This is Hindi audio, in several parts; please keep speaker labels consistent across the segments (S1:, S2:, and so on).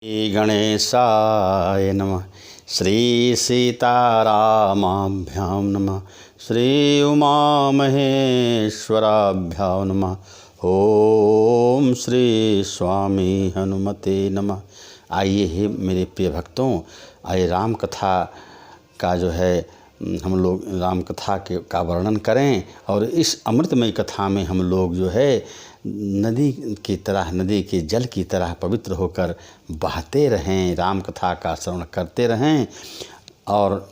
S1: श्री गणेशाय नमः। श्री सीतारामाभ्यां नमः। श्री उमामहेश्वराभ्यां नमः। ओम श्री स्वामी हनुमते नमः। आइए हे मेरे प्रिय भक्तों, आइए राम कथा का जो है हम लोग राम कथा का वर्णन करें और इस अमृतमय कथा में हम लोग जो है नदी की तरह, नदी के जल की तरह पवित्र होकर बहते रहें, राम कथा का श्रवण करते रहें। और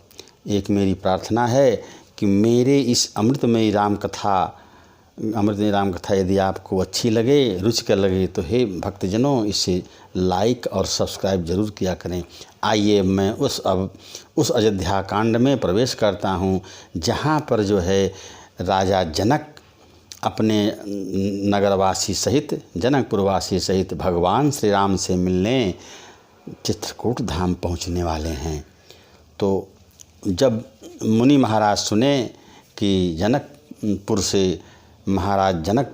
S1: एक मेरी प्रार्थना है कि मेरे इस अमृतमय राम कथा यदि आपको अच्छी लगे, रुचिकर लगे तो हे भक्तजनों, इसे लाइक और सब्सक्राइब जरूर किया करें। आइए मैं उस अयोध्या कांड में प्रवेश करता हूँ जहाँ पर जो है राजा जनक अपने नगरवासी सहित, जनकपुरवासी सहित भगवान श्री राम से मिलने चित्रकूट धाम पहुँचने वाले हैं। तो जब मुनि महाराज सुने कि जनकपुर से महाराज जनक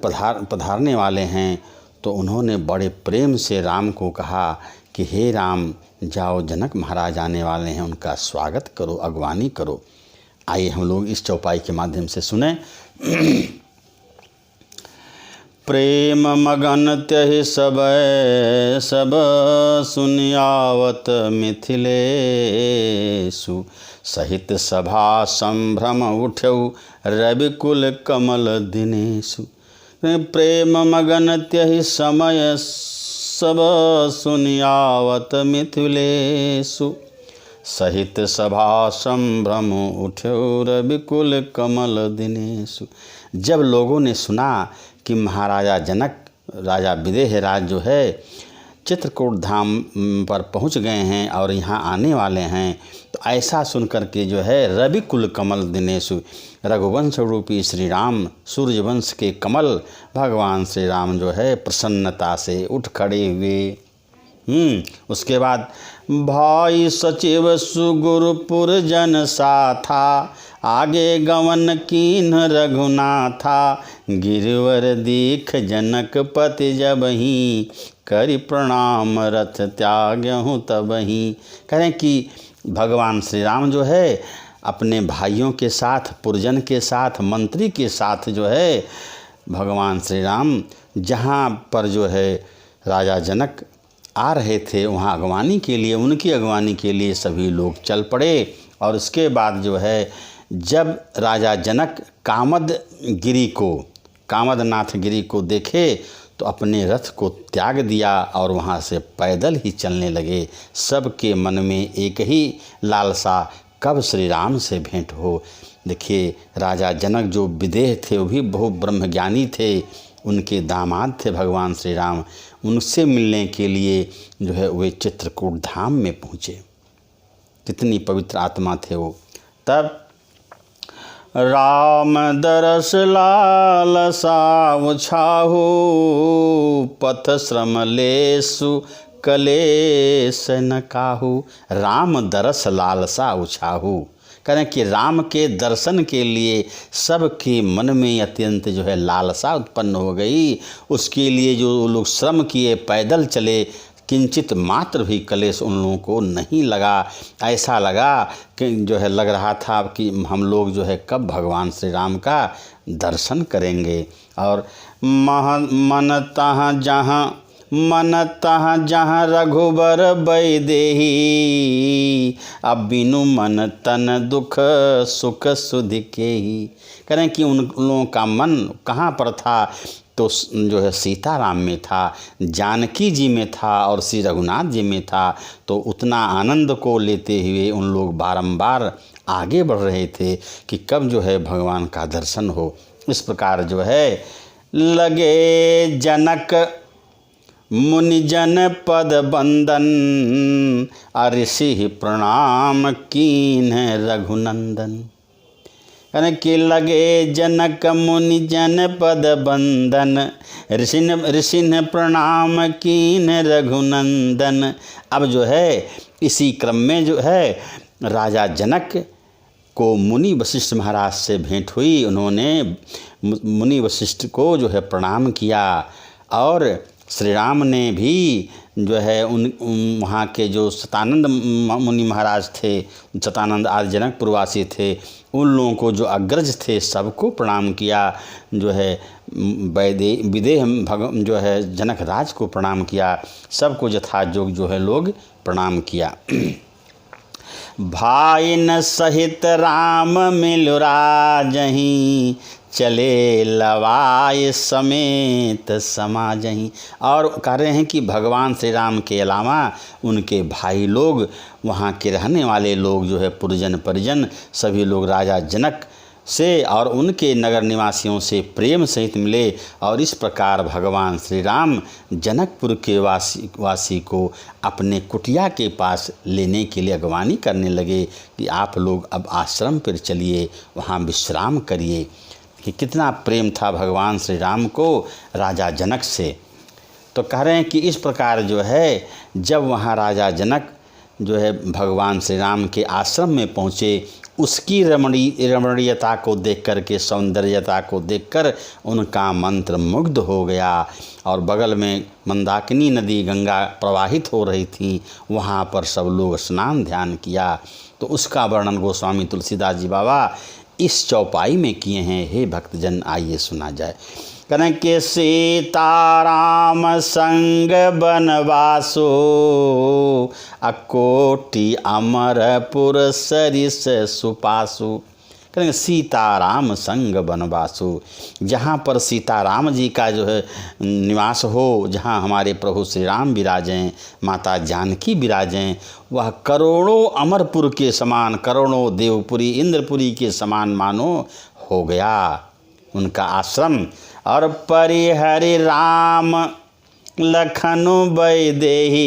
S1: पधारने वाले हैं तो उन्होंने बड़े प्रेम से राम को कहा कि हे राम, जाओ, जनक महाराज आने वाले हैं, उनका स्वागत करो, अगवानी करो। आइए हम लोग इस चौपाई के माध्यम से सुने। प्रेम मगन त्यहि सब सुनियावत मिथिलेषु, सहित सभा संभ्रम उठ्यौ रविकुल कमल दिनेषु। प्रेम मगन त्यहि समय सब सुनियावत मिथिलेषु, सहित सभा संभ्रम उठ्यौ रविकुल कमल दिनेषु। जब लोगों ने सुना कि महाराजा जनक, राजा विदेह राज जो है चित्रकूट धाम पर पहुंच गए हैं और यहाँ आने वाले हैं, तो ऐसा सुनकर के जो है रविकुल कमल दिनेषु, रघुवंश रूपी श्री राम, सूर्यवंश के कमल भगवान श्री राम जो है प्रसन्नता से उठ खड़े हुए। उसके बाद भाई सचिव सुगुरुपुर जन साथा, आगे गवन कीन रघुनाथा, गिरवर दीख जनक पति जबहि, करि प्रणाम रथ त्याग्यहु तबहि। कहें कि भगवान श्री राम जो है अपने भाइयों के साथ, पुरजन के साथ, मंत्री के साथ जो है भगवान श्री राम जहाँ पर जो है राजा जनक आ रहे थे वहाँ अगवानी के लिए, उनकी अगवानी के लिए सभी लोग चल पड़े। और उसके बाद जो है जब राजा जनक कामदनाथ गिरी को देखे तो अपने रथ को त्याग दिया और वहाँ से पैदल ही चलने लगे। सबके मन में एक ही लालसा, कब श्री राम से भेंट हो। देखिए, राजा जनक जो विदेह थे वो भी बहुत ब्रह्मज्ञानी थे, उनके दामाद थे भगवान श्री राम, उनसे मिलने के लिए जो है वे चित्रकूट धाम में पहुँचे। कितनी पवित्र आत्मा थे वो। तब राम दरस लालसा उछाहु, पथ श्रम लेसु कलेस न काहू। राम दरस लालसा उछाहु, करें कि राम के दर्शन के लिए सबके मन में अत्यंत जो है लालसा उत्पन्न हो गई। उसके लिए जो लोग श्रम किए, पैदल चले, किंचित मात्र भी कलेश उन लोगों को नहीं लगा। ऐसा लगा कि जो है लग रहा था कि हम लोग जो है कब भगवान श्री राम का दर्शन करेंगे। और मन तहाँ जहाँ रघुबर बैदेही, अब बिनु मन तन दुख सुख सुधि के ही। करें कि उन लोगों का मन कहाँ पर था, तो जो है सीताराम में था, जानकी जी में था और श्री रघुनाथ जी में था। तो उतना आनंद को लेते हुए उन लोग बारंबार आगे बढ़ रहे थे कि कब जो है भगवान का दर्शन हो। इस प्रकार जो है लगे जनक मुनिजन पद बंदन, ऋषि प्रणाम कीन रघुनंदन। कहने कि लगे जनक मुनि जन पद बंदन, ऋषि ने प्रणाम कीन रघुनंदन। अब जो है इसी क्रम में जो है राजा जनक को मुनि वशिष्ठ महाराज से भेंट हुई। उन्होंने मुनि वशिष्ठ को जो है प्रणाम किया और श्री राम ने भी जो है वहाँ के जो सतानंद मुनि महाराज थे, सतानंद आदि जनकपुरवासी थे, उन लोगों को जो अग्रज थे सबको प्रणाम किया। जो है विदेह जो है जनक राज को प्रणाम किया। सबको यथायोग जो है लोग प्रणाम किया। भाई न सहित राम मिलु राजहीं, चले लवाय समेत समाजहीं। और कह रहे हैं कि भगवान श्री राम के अलावा उनके भाई लोग, वहाँ के रहने वाले लोग जो है पुरजन परिजन सभी लोग राजा जनक से और उनके नगर निवासियों से प्रेम सहित मिले। और इस प्रकार भगवान श्री राम जनकपुर के वासी को अपने कुटिया के पास लेने के लिए अगवानी करने लगे कि आप लोग अब आश्रम पर चलिए, वहाँ विश्राम करिए। कि कितना प्रेम था भगवान श्री राम को राजा जनक से। तो कह रहे हैं कि इस प्रकार जो है जब वहाँ राजा जनक जो है भगवान श्री राम के आश्रम में पहुँचे, उसकी रमणीयता को देख कर के, सौंदर्यता को देखकर उनका मंत्र मुग्ध हो गया। और बगल में मंदाकिनी नदी गंगा प्रवाहित हो रही थी, वहाँ पर सब लोग स्नान ध्यान किया। तो उसका वर्णन गोस्वामी तुलसीदास जी बाबा इस चौपाई में किए हैं। हे भक्तजन, आइए सुना जाए। करें के सीताराम संग बनवासो, अकोटि अमरपुर सरिस सुपासु। करेंगे सीताराम संग बनवासु, जहाँ पर सीताराम जी का जो है निवास हो, जहाँ हमारे प्रभु श्री राम विराजें, माता जानकी विराजें, वह करोड़ों अमरपुर के समान, करोड़ों देवपुरी इंद्रपुरी के समान मानो हो गया उनका आश्रम। और परिहरि राम लखनु बैदेही,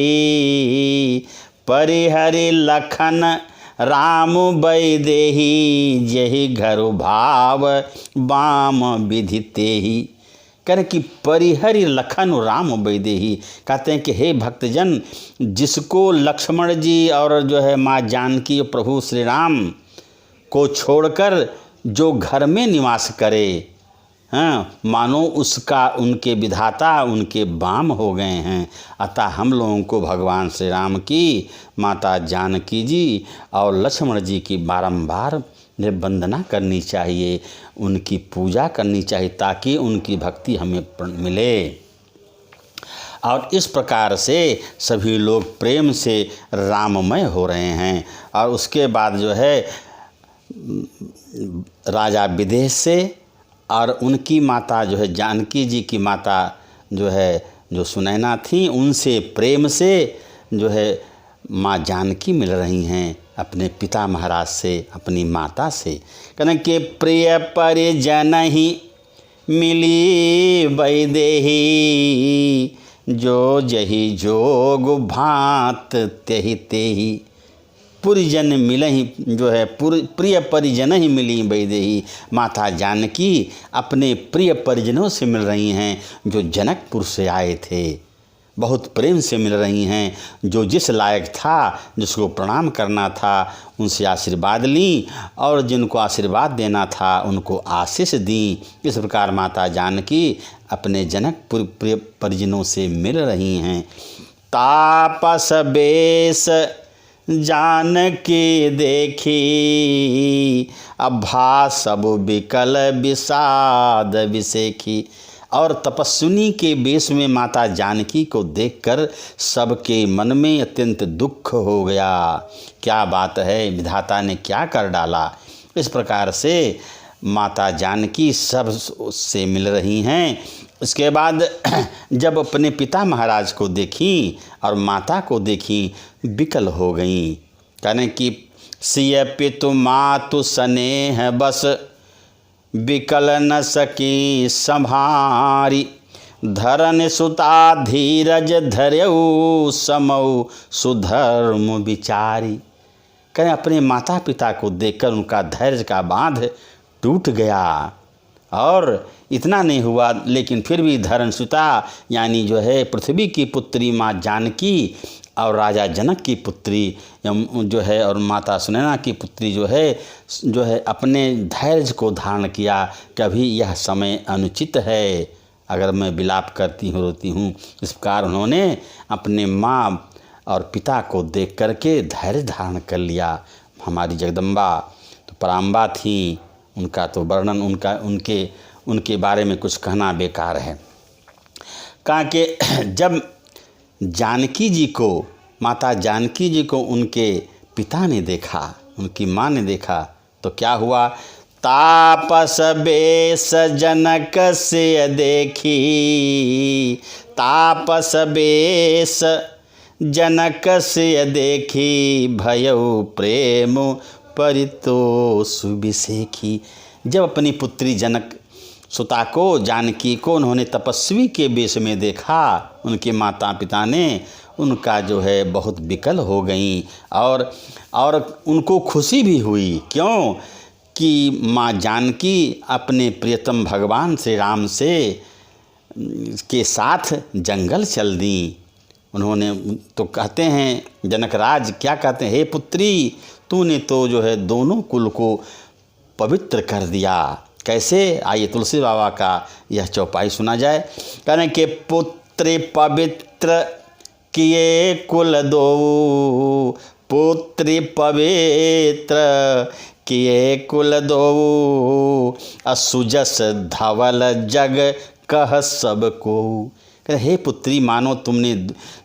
S1: परिहरि लखन राम बैदेही, जहि घर भाव बाम विधिते ही। कह कि परिहरि लखन राम बैदेही, कहते हैं कि हे भक्तजन, जिसको लक्ष्मण जी और जो है माँ जानकी प्रभु श्री राम को छोड़कर जो घर में निवास करे, हाँ, मानो उसका उनके विधाता उनके बाम हो गए हैं। अतः हम लोगों को भगवान श्री राम की, माता जानकी जी और लक्ष्मण जी की बारंबार वंदना करनी चाहिए, उनकी पूजा करनी चाहिए, ताकि उनकी भक्ति हमें मिले। और इस प्रकार से सभी लोग प्रेम से राममय हो रहे हैं। और उसके बाद जो है राजा विदेह से और उनकी माता जो है जानकी जी की माता जो है जो सुनैना थी, उनसे प्रेम से जो है माँ जानकी मिल रही हैं अपने पिता महाराज से, अपनी माता से। कहने के प्रिय परिजन ही मिली बैदेही, जो जही जोग भांत त्यहि तेहि। पुरिजन मिलहि, जो है प्रिय परिजन ही मिली बैदेही, माता जानकी अपने प्रिय परिजनों से मिल रही हैं जो जनकपुर से आए थे। बहुत प्रेम से मिल रही हैं, जो जिस लायक था, जिसको प्रणाम करना था उनसे आशीर्वाद ली, और जिनको आशीर्वाद देना था उनको आशीष दी। इस प्रकार माता जानकी अपने जनकपुर प्रिय परिजनों से मिल रही हैं। तापस बेस जानकी देखी, अभा सब विकल विषाद विसेखी। और तपस्विनी के वेश में माता जानकी को देखकर सबके मन में अत्यंत दुख हो गया। क्या बात है, विधाता ने क्या कर डाला। इस प्रकार से माता जानकी सब से मिल रही हैं। उसके बाद जब अपने पिता महाराज को देखी और माता को देखी, विकल हो गईं। कहने कि सिय पितु मातु स्नेह बस, विकल न सकी संभारी। धरन सुता धीरज धर्यऊ, समऊ सुधर्म विचारी। कहें अपने माता पिता को देखकर उनका धैर्य का बांध टूट गया। और इतना नहीं हुआ, लेकिन फिर भी धरणसुता यानी जो है पृथ्वी की पुत्री माँ जानकी और राजा जनक की पुत्री जो है और माता सुनैना की पुत्री जो है अपने धैर्य को धारण किया। कभी यह समय अनुचित है, अगर मैं विलाप करती हूँ, रोती हूँ। इस प्रकार उन्होंने अपने माँ और पिता को देख करके धैर्य धारण कर लिया। हमारी जगदम्बा तो पराम्बा थी, उनका तो वर्णन उनके बारे में कुछ कहना बेकार है। कहा कि जब जानकी जी को, माता जानकी जी को उनके पिता ने देखा, उनकी माँ ने देखा, तो क्या हुआ? तापस बेस जनक से देखी, तापस बेस जनक से देखी, भयउ प्रेम परितोष विसेखी। जब अपनी पुत्री जनक सुता को, जानकी को उन्होंने तपस्वी के वेश में देखा, उनके माता पिता ने उनका जो है बहुत विकल हो गई और उनको खुशी भी हुई। क्यों? कि माँ जानकी अपने प्रियतम भगवान श्री राम से के साथ जंगल चल दी। उन्होंने तो कहते हैं जनकराज क्या कहते हैं, हे पुत्री, तूने तो जो है दोनों कुल को पवित्र कर दिया। कैसे? आइए तुलसी बाबा का यह चौपाई सुना जाए। कहने के पुत्री पवित्र किए कुल दो, पुत्री पवित्र किए कुल दो, असुजस धवल जग कह सबको। हे पुत्री, मानो तुमने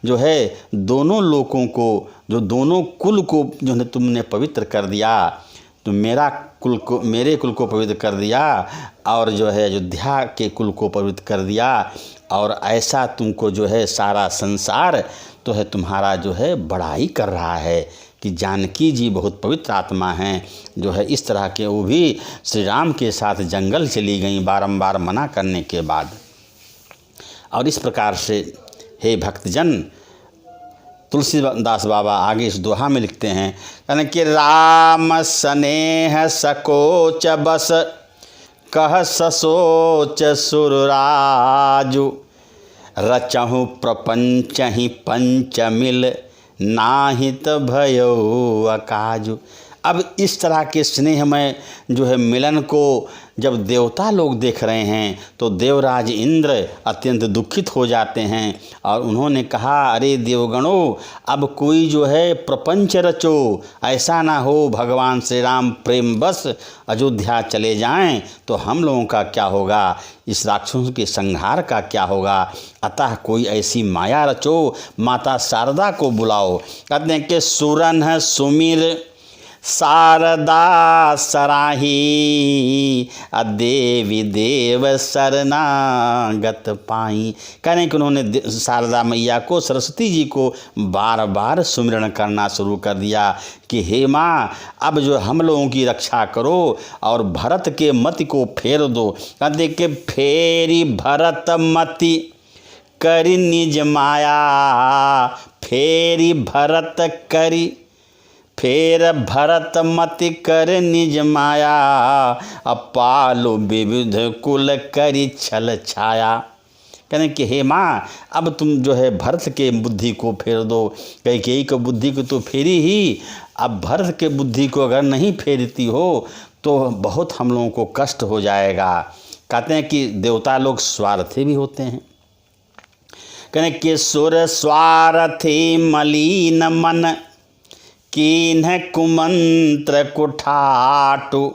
S1: जो है दोनों लोगों को, जो दोनों कुल को जो है तुमने पवित्र कर दिया, तो मेरे कुल को पवित्र कर दिया और जो है अयोध्या के कुल को पवित्र कर दिया। और ऐसा तुमको जो है सारा संसार तो है तुम्हारा जो है बड़ाई कर रहा है कि जानकी जी बहुत पवित्र आत्मा हैं, जो है इस तरह के वो भी श्री राम के साथ जंगल चली गईं बारंबार मना करने के बाद। और इस प्रकार से हे भक्तजन, तुलसीदास बाबा आगे इस दोहा में लिखते हैं, यानी कि राम स्नेह सकोच बस कह ससोच सुरराजु, रचहु प्रपंच ही पंच मिल नाहित भयो अकाजु। अब इस तरह के स्नेहमय जो है मिलन को जब देवता लोग देख रहे हैं तो देवराज इंद्र अत्यंत दुखित हो जाते हैं और उन्होंने कहा, अरे देवगणों, अब कोई जो है प्रपंच रचो, ऐसा ना हो भगवान श्री राम प्रेम बस अयोध्या चले जाएं तो हम लोगों का क्या होगा, इस राक्षसों के संहार का क्या होगा। अतः कोई ऐसी माया रचो, माता शारदा को बुलाओ। कहते हैं कि सुरन है सुमिर शारदा सराही, देवी देव शरणागत पाई। कहने कि उन्होंने शारदा मैया को, सरस्वती जी को बार बार सुमिरन करना शुरू कर दिया कि हे माँ, अब जो हम लोगों की रक्षा करो और भरत के मति को फेर दो। कहते कि फेरी भरत मति करी निज माया, फेरी भरत करी फेर भरत मति कर निज माया, अपालो विविध कुल करी छल छाया। कहने कि हे माँ, अब तुम जो है भरत के बुद्धि को फेर दो। कैकेयी को बुद्धि को तो फेरी ही, अब भरत के बुद्धि को अगर नहीं फेरती हो तो बहुत हम लोगों को कष्ट हो जाएगा। कहते हैं कि देवता लोग स्वार्थी भी होते हैं। कहने कि सुर स्वार्थी मलिन मन, कीन्ह कुमंत्र कुठाटु,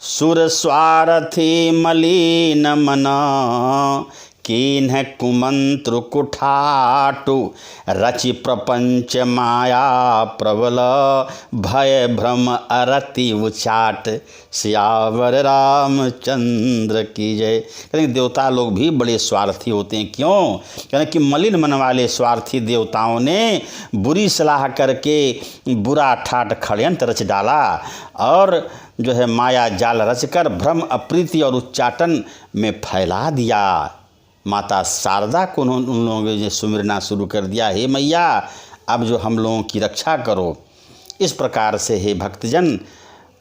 S1: सुर स्वार्थी मलिन मन, कीन्ह कुमंत्र कुठाटु, रचि प्रपंच माया प्रबल, भय भ्रम अरति उचाट, सियावर रामचंद्र की जय। कहते देवता लोग भी बड़े स्वार्थी होते हैं। क्यों? कहते कि मलिन मन वाले स्वार्थी देवताओं ने बुरी सलाह करके बुरा ठाट षड्यंत्र रच डाला और जो है माया जाल रचकर भ्रम अप्रीति और उच्चाटन में फैला दिया। माता शारदा को उन लोगों ने सुमिरना शुरू कर दिया, हे मैया, अब जो हम लोगों की रक्षा करो। इस प्रकार से हे भक्तजन,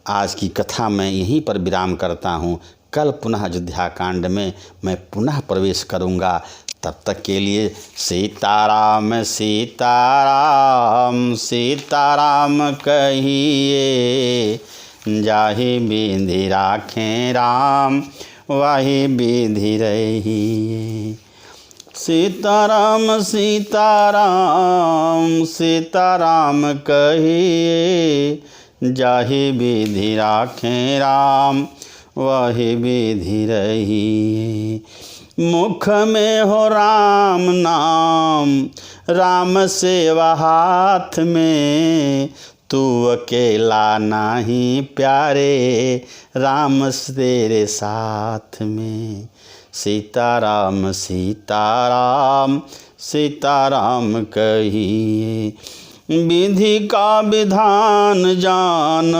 S1: आज की कथा मैं यहीं पर विराम करता हूँ। कल पुनः अयोध्या कांड में मैं पुनः प्रवेश करूँगा। तब तक के लिए सीताराम सीताराम सीताराम कहिए, जाहि बिधि राखें राम वाहि विधि रहिए। सीताराम सीताराम सीताराम कहिए, जाहि विधि राखें राम वही विधि रहिए। मुख में हो राम नाम, राम सेवा हाथ में, तू अकेला नहीं प्यारे, राम तेरे साथ में। सीताराम सीताराम सीताराम कहिए, विधि का विधान जान,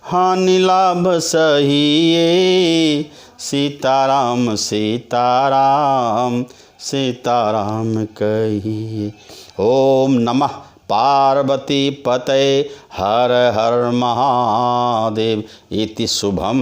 S1: हानि लाभ सहिए। सीताराम सीताराम सीताराम कहिए। ओम नमः पार्वती पतये, हर हर महादेव। इति शुभम।